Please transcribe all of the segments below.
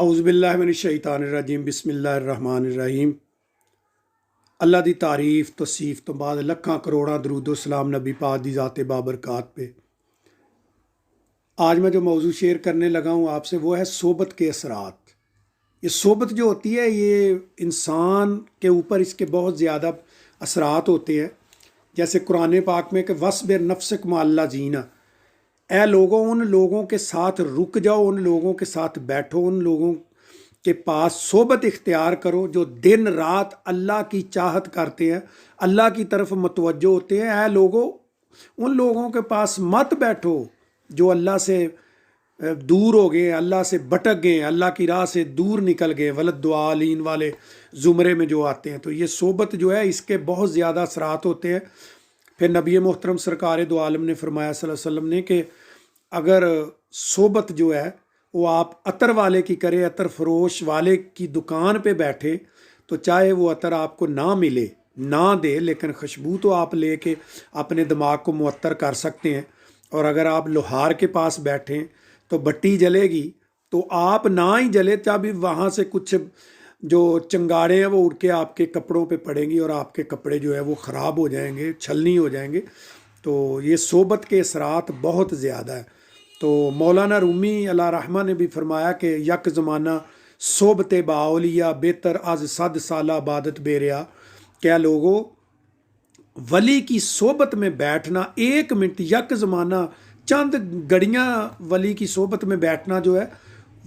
اعوذ باللہ من الشیطان الرجیم بسم اللہ الرحمن الرحیم۔ اللہ دی تعریف توصیف تو بعد لکھاں کروڑاں درود و سلام نبی پاک دی ذات بابرکات پہ۔ آج میں جو موضوع شیئر کرنے لگا ہوں آپ سے وہ ہے صحبت کے اثرات۔ یہ صحبت جو ہوتی ہے یہ انسان کے اوپر اس کے بہت زیادہ اثرات ہوتے ہیں، جیسے قرآن پاک میں کہ وَاصْبِرْ نَفْسَكَ مَعَ الَّذِينَ، اے لوگوں ان لوگوں کے ساتھ رک جاؤ، ان لوگوں کے ساتھ بیٹھو، ان لوگوں کے پاس صحبت اختیار کرو جو دن رات اللہ کی چاہت کرتے ہیں، اللہ کی طرف متوجہ ہوتے ہیں۔ اے لوگوں ان لوگوں کے پاس مت بیٹھو جو اللہ سے دور ہو گئے، اللہ سے بھٹک گئے، اللہ کی راہ سے دور نکل گئے، ولدالین والے زمرے میں جو آتے ہیں۔ تو یہ صحبت جو ہے اس کے بہت زیادہ اثرات ہوتے ہیں۔ پھر نبی محترم سرکار دو عالم نے فرمایا صلی اللہ علیہ وسلم نے کہ اگر صحبت جو ہے وہ آپ عطر والے کی کرے، عطر فروش والے کی دکان پہ بیٹھے، تو چاہے وہ عطر آپ کو نہ ملے نہ دے، لیکن خوشبو تو آپ لے کے اپنے دماغ کو معطر کر سکتے ہیں۔ اور اگر آپ لوہار کے پاس بیٹھیں تو بٹی جلے گی تو آپ نہ ہی جلے، تبھی وہاں سے کچھ جو چنگاڑے ہیں وہ اڑ کے آپ کے کپڑوں پہ پڑیں گی اور آپ کے کپڑے جو ہے وہ خراب ہو جائیں گے، چھلنی ہو جائیں گے۔ تو یہ صحبت کے اثرات بہت زیادہ ہے۔ تو مولانا رومی علیہ رحمہ نے بھی فرمایا کہ یک زمانہ صحبت باولیاء بہتر از 100 سالہ عبادت بیریا، کیا لوگوں ولی کی صحبت میں بیٹھنا ایک منٹ، یک زمانہ چند گھڑیاں ولی کی صحبت میں بیٹھنا جو ہے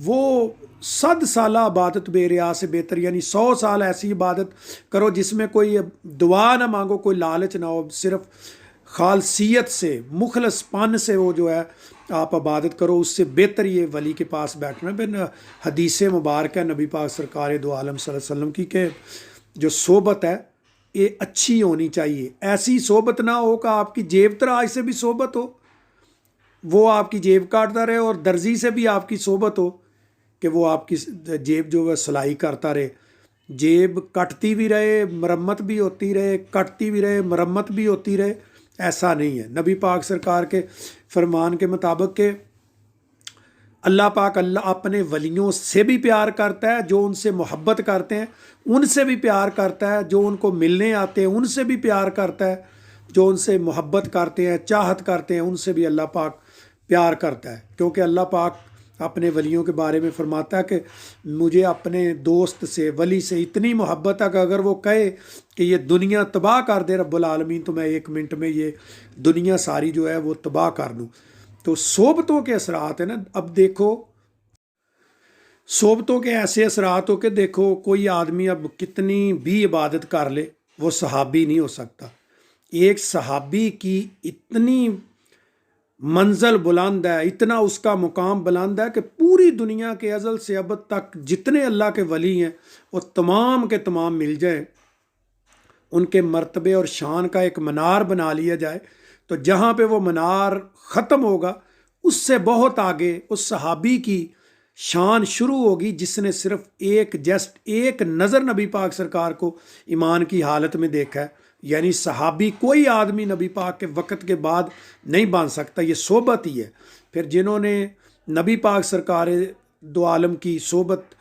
وہ 100 سالہ عبادت بے ریا سے بہتر، یعنی 100 سال ایسی عبادت کرو جس میں کوئی دعا نہ مانگو، کوئی لالچ نہ ہو، صرف خالصیت سے مخلص پن سے وہ جو ہے آپ عبادت کرو، اس سے بہتر یہ ولی کے پاس بیٹھنا۔ پھر حدیث مبارک ہے نبی پاک سرکار دو عالم صلی اللہ علیہ وسلم کی کہ جو صحبت ہے یہ اچھی ہونی چاہیے، ایسی صحبت نہ ہو کہ آپ کی جیب تراش سے بھی صحبت ہو، وہ آپ کی جیب کاٹتا رہے، اور درزی سے بھی آپ کی صحبت ہو کہ وہ آپ کی جیب جو ہے سلائی کرتا رہے، جیب کٹتی بھی رہے، مرمت بھی ہوتی رہے، کٹتی بھی رہے، مرمت بھی ہوتی رہے، ایسا نہیں ہے۔ نبی پاک سرکار کے فرمان کے مطابق کہ اللہ پاک اللہ اپنے ولیوں سے بھی پیار کرتا ہے، جو ان سے محبت کرتے ہیں ان سے بھی پیار کرتا ہے، جو ان کو ملنے آتے ہیں ان سے بھی پیار کرتا ہے، جو ان سے محبت کرتے ہیں، چاہت کرتے ہیں، ان سے بھی اللہ پاک پیار کرتا ہے۔ کیونکہ اللہ پاک اپنے ولیوں کے بارے میں فرماتا ہے کہ مجھے اپنے دوست سے، ولی سے اتنی محبت ہے کہ اگر وہ کہے کہ یہ دنیا تباہ کر دے رب العالمین تو میں ایک منٹ میں یہ دنیا ساری جو ہے وہ تباہ کر دوں۔ تو صحبتوں کے اثرات ہیں نا۔ اب دیکھو صحبتوں کے ایسے اثرات ہو کہ دیکھو کوئی آدمی اب کتنی بھی عبادت کر لے وہ صحابی نہیں ہو سکتا۔ ایک صحابی کی اتنی منزل بلند ہے، اتنا اس کا مقام بلند ہے کہ پوری دنیا کے ازل سے ابد تک جتنے اللہ کے ولی ہیں وہ تمام کے تمام مل جائیں، ان کے مرتبے اور شان کا ایک منار بنا لیا جائے، تو جہاں پہ وہ منار ختم ہوگا اس سے بہت آگے اس صحابی کی شان شروع ہوگی جس نے صرف ایک نظر نبی پاک سرکار کو ایمان کی حالت میں دیکھا ہے۔ یعنی صحابی کوئی آدمی نبی پاک کے وقت کے بعد نہیں بن سکتا، یہ صحبت ہی ہے۔ پھر جنہوں نے نبی پاک سرکار دو عالم کی صحبت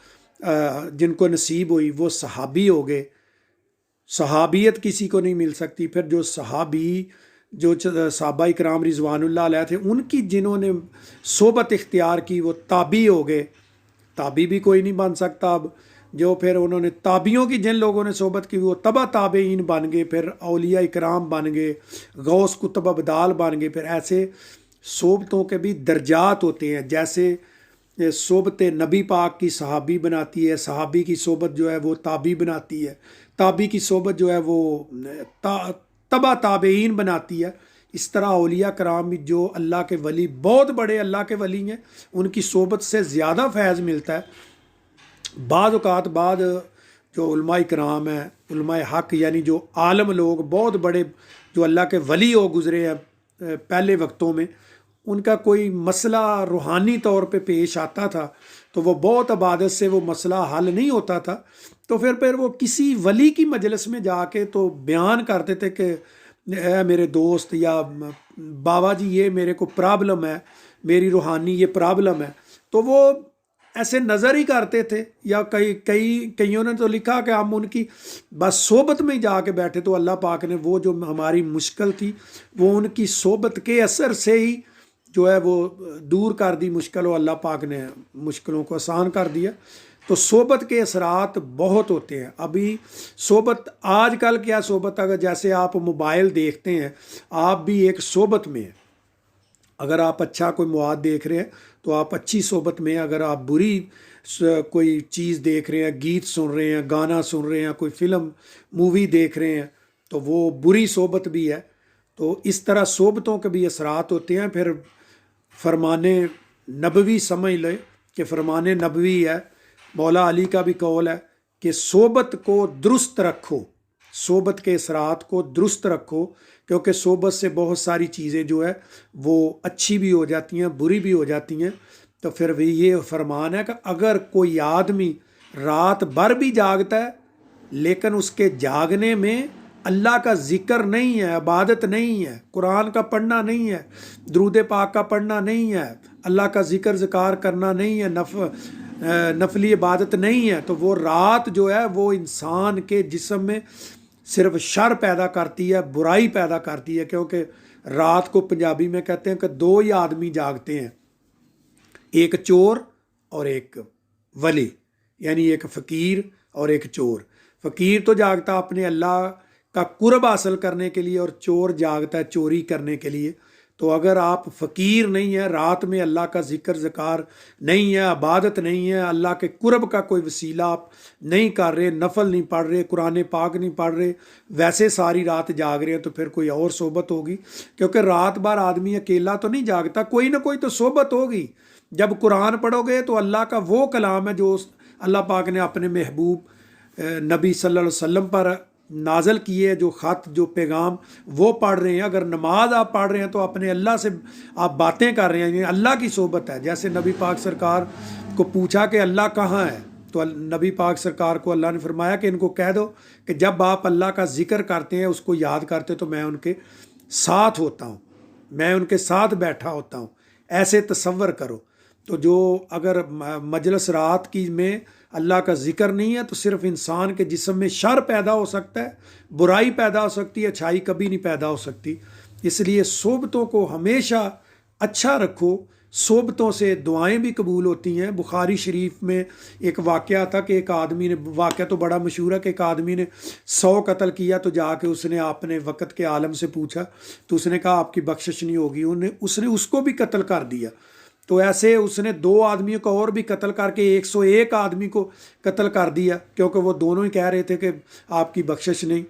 جن کو نصیب ہوئی وہ صحابی ہو گئے۔ صحابیت کسی کو نہیں مل سکتی۔ پھر جو صحابی جو صحابہ کرام رضوان اللہ علیہ تھے ان کی جنہوں نے صحبت اختیار کی وہ تابعی ہو گئے۔ تابعی بھی کوئی نہیں بن سکتا اب۔ جو پھر انہوں نے تابعیوں کی جن لوگوں نے صحبت کی وہ تبع تابعین بن گئے، پھر اولیاء کرام بن گئے، غوث کتب ابدال بن گئے۔ پھر ایسے صحبتوں کے بھی درجات ہوتے ہیں، جیسے صحبت نبی پاک کی صحابی بناتی ہے، صحابی کی صحبت جو ہے وہ تابعی بناتی ہے، تابعی کی صحبت جو ہے وہ تبع تابعین بناتی ہے۔ اس طرح اولیاء کرام بھی جو اللہ کے ولی، بہت بڑے اللہ کے ولی ہیں، ان کی صحبت سے زیادہ فیض ملتا ہے۔ بعض اوقات بعد جو علماء کرام ہیں، علماء حق یعنی جو عالم لوگ بہت بڑے جو اللہ کے ولی ہو گزرے ہیں پہلے وقتوں میں، ان کا کوئی مسئلہ روحانی طور پہ پیش آتا تھا تو وہ بہت عبادت سے وہ مسئلہ حل نہیں ہوتا تھا، تو پھر وہ کسی ولی کی مجلس میں جا کے تو بیان کرتے تھے کہ اے میرے دوست یا بابا جی یہ میرے کو پرابلم ہے، میری روحانی یہ پرابلم ہے۔ تو وہ ایسے نظر ہی کرتے تھے، یا کئیوں نے تو لکھا کہ ہم ان کی بس صحبت میں ہی جا کے بیٹھے، تو اللہ پاک نے وہ جو ہماری مشکل تھی وہ ان کی صحبت کے اثر سے ہی جو ہے وہ دور کر دی مشکل، اور اللہ پاک نے مشکلوں کو آسان کر دیا۔ تو صحبت کے اثرات بہت ہوتے ہیں۔ ابھی صحبت آج کل کیا صحبت، اگر جیسے آپ موبائل دیکھتے ہیں، آپ بھی ایک صحبت میں ہیں۔ اگر آپ اچھا کوئی مواد دیکھ رہے ہیں تو آپ اچھی صحبت میں، اگر آپ بری کوئی چیز دیکھ رہے ہیں، گیت سن رہے ہیں، گانا سن رہے ہیں، کوئی فلم مووی دیکھ رہے ہیں، تو وہ بری صحبت بھی ہے۔ تو اس طرح صحبتوں کے بھی اثرات ہوتے ہیں۔ پھر فرمان نبوی سمجھ لے کہ فرمان نبوی ہے، مولا علی کا بھی قول ہے کہ صحبت کو درست رکھو، صحبت کے اثرات کو درست رکھو، کیونکہ صحبت سے بہت ساری چیزیں جو ہے وہ اچھی بھی ہو جاتی ہیں، بری بھی ہو جاتی ہیں۔ تو پھر بھی یہ فرمان ہے کہ اگر کوئی آدمی رات بھر بھی جاگتا ہے لیکن اس کے جاگنے میں اللہ کا ذکر نہیں ہے، عبادت نہیں ہے، قرآن کا پڑھنا نہیں ہے، درود پاک کا پڑھنا نہیں ہے، اللہ کا ذکر کرنا نہیں ہے، نفلی عبادت نہیں ہے، تو وہ رات جو ہے وہ انسان کے جسم میں صرف شر پیدا کرتی ہے، برائی پیدا کرتی ہے۔ کیونکہ رات کو پنجابی میں کہتے ہیں کہ دو ہی آدمی جاگتے ہیں، ایک چور اور ایک ولی، یعنی ایک فقیر اور ایک چور۔ فقیر تو جاگتا اپنے اللہ کا قرب حاصل کرنے کے لیے، اور چور جاگتا ہے چوری کرنے کے لیے۔ تو اگر آپ فقیر نہیں ہیں، رات میں اللہ کا ذکر نہیں ہے، عبادت نہیں ہے، اللہ کے قرب کا کوئی وسیلہ آپ نہیں کر رہے، نفل نہیں پڑھ رہے، قرآن پاک نہیں پڑھ رہے، ویسے ساری رات جاگ رہے ہیں، تو پھر کوئی اور صحبت ہوگی۔ کیونکہ رات بھر آدمی اکیلا تو نہیں جاگتا، کوئی نہ کوئی تو صحبت ہوگی۔ جب قرآن پڑھو گے تو اللہ کا وہ کلام ہے جو اللہ پاک نے اپنے محبوب نبی صلی اللہ علیہ وسلم پر نازل کیے، جو خط، جو پیغام وہ پڑھ رہے ہیں۔ اگر نماز آپ پڑھ رہے ہیں تو اپنے اللہ سے آپ باتیں کر رہے ہیں، یعنی اللہ کی صحبت ہے۔ جیسے نبی پاک سرکار کو پوچھا کہ اللہ کہاں ہے، تو نبی پاک سرکار کو اللہ نے فرمایا کہ ان کو کہہ دو کہ جب آپ اللہ کا ذکر کرتے ہیں، اس کو یاد کرتے، تو میں ان کے ساتھ ہوتا ہوں، میں ان کے ساتھ بیٹھا ہوتا ہوں۔ ایسے تصور کرو۔ تو جو اگر مجلس رات کی میں اللہ کا ذکر نہیں ہے تو صرف انسان کے جسم میں شر پیدا ہو سکتا ہے، برائی پیدا ہو سکتی ہے، اچھائی کبھی نہیں پیدا ہو سکتی۔ اس لیے صحبتوں کو ہمیشہ اچھا رکھو۔ صحبتوں سے دعائیں بھی قبول ہوتی ہیں۔ بخاری شریف میں ایک واقعہ تھا کہ ایک آدمی نے، واقعہ تو بڑا مشہور ہے کہ ایک آدمی نے 100 قتل کیا، تو جا کے اس نے اپنے وقت کے عالم سے پوچھا، تو اس نے کہا آپ کی بخشش نہیں ہوگی۔ اس نے اس کو بھی قتل کر دیا۔ تو ایسے اس نے 2 آدمیوں کو اور بھی قتل کر کے 101 آدمی کو قتل کر دیا، کیونکہ وہ دونوں ہی کہہ رہے تھے کہ آپ کی بخشش نہیں۔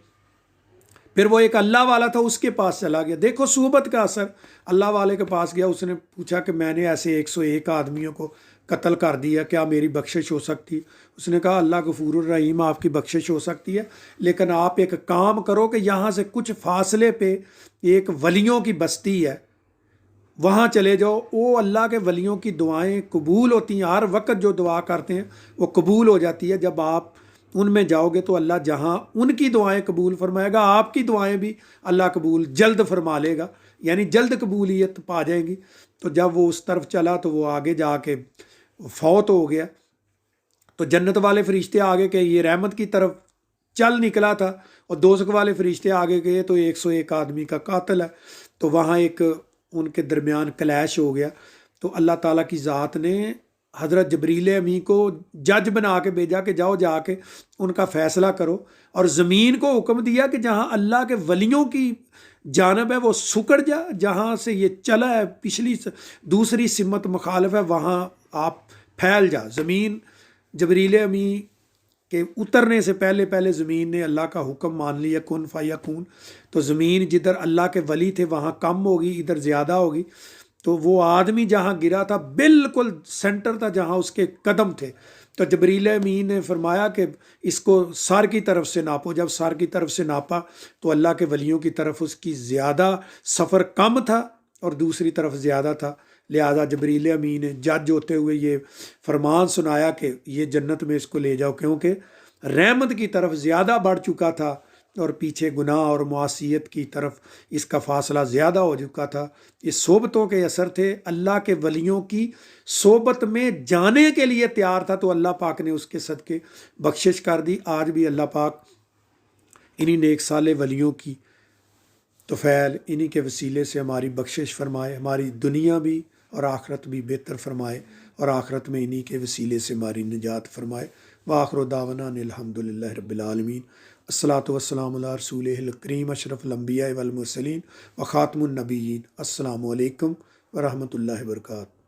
پھر وہ ایک اللہ والا تھا، اس کے پاس چلا گیا۔ دیکھو صحبت کا اثر، اللہ والے کے پاس گیا، اس نے پوچھا کہ میں نے ایسے 101 آدمیوں کو قتل کر دیا، کیا میری بخشش ہو سکتی؟ اس نے کہا اللہ غفور الرحیم، آپ کی بخشش ہو سکتی ہے، لیکن آپ ایک کام کرو کہ یہاں سے کچھ فاصلے پہ ایک ولیوں کی بستی ہے، وہاں چلے جاؤ۔ وہ اللہ کے ولیوں کی دعائیں قبول ہوتی ہیں، ہر وقت جو دعا کرتے ہیں وہ قبول ہو جاتی ہے۔ جب آپ ان میں جاؤ گے تو اللہ جہاں ان کی دعائیں قبول فرمائے گا، آپ کی دعائیں بھی اللہ قبول جلد فرما لے گا، یعنی جلد قبولیت پا جائیں گی۔ تو جب وہ اس طرف چلا تو وہ آگے جا کے فوت ہو گیا۔ تو جنت والے فرشتے آگے کہ یہ رحمت کی طرف چل نکلا تھا، اور دوزخ والے فرشتے آگے گئے تو 101 آدمی کا قاتل ہے۔ تو وہاں ایک ان کے درمیان کلیش ہو گیا۔ تو اللہ تعالیٰ کی ذات نے حضرت جبریل امین کو جج بنا کے بھیجا کہ جاؤ جا کے ان کا فیصلہ کرو، اور زمین کو حکم دیا کہ جہاں اللہ کے ولیوں کی جانب ہے وہ سکڑ جا، جہاں سے یہ چلا ہے پچھلی دوسری سمت مخالف ہے وہاں آپ پھیل جا۔ زمین جبریل امین کہ اترنے سے پہلے زمین نے اللہ کا حکم مان لیا، کن فیکون۔ تو زمین جدھر اللہ کے ولی تھے وہاں کم ہوگی، ادھر زیادہ ہوگی۔ تو وہ آدمی جہاں گرا تھا بالکل سینٹر تھا جہاں اس کے قدم تھے۔ تو جبریل امین نے فرمایا کہ اس کو سر کی طرف سے ناپو۔ جب سر کی طرف سے ناپا تو اللہ کے ولیوں کی طرف اس کی زیادہ سفر کم تھا اور دوسری طرف زیادہ تھا، لہذا جبریل امین نے جج ہوتے ہوئے یہ فرمان سنایا کہ یہ جنت میں اس کو لے جاؤ، کیونکہ رحمت کی طرف زیادہ بڑھ چکا تھا اور پیچھے گناہ اور معاشیت کی طرف اس کا فاصلہ زیادہ ہو چکا تھا۔ اس صحبتوں کے اثر تھے، اللہ کے ولیوں کی صحبت میں جانے کے لیے تیار تھا، تو اللہ پاک نے اس کے صدقے بخشش کر دی۔ آج بھی اللہ پاک انہی نیک صالح ولیوں کی طفیل، انہی کے وسیلے سے ہماری بخشش فرمائے، ہماری دنیا بھی اور آخرت بھی بہتر فرمائے، اور آخرت میں انہی کے وسیلے سے ہماری نجات فرمائے۔ وآخر دعوانا ان الحمدللہ رب العالمین۔ الصلاۃ والسلام علی رسول الکریم اشرف الانبیاء والمرسلین وخاتم النبیین۔ السلام علیکم ورحمۃ اللہ وبرکاتہ۔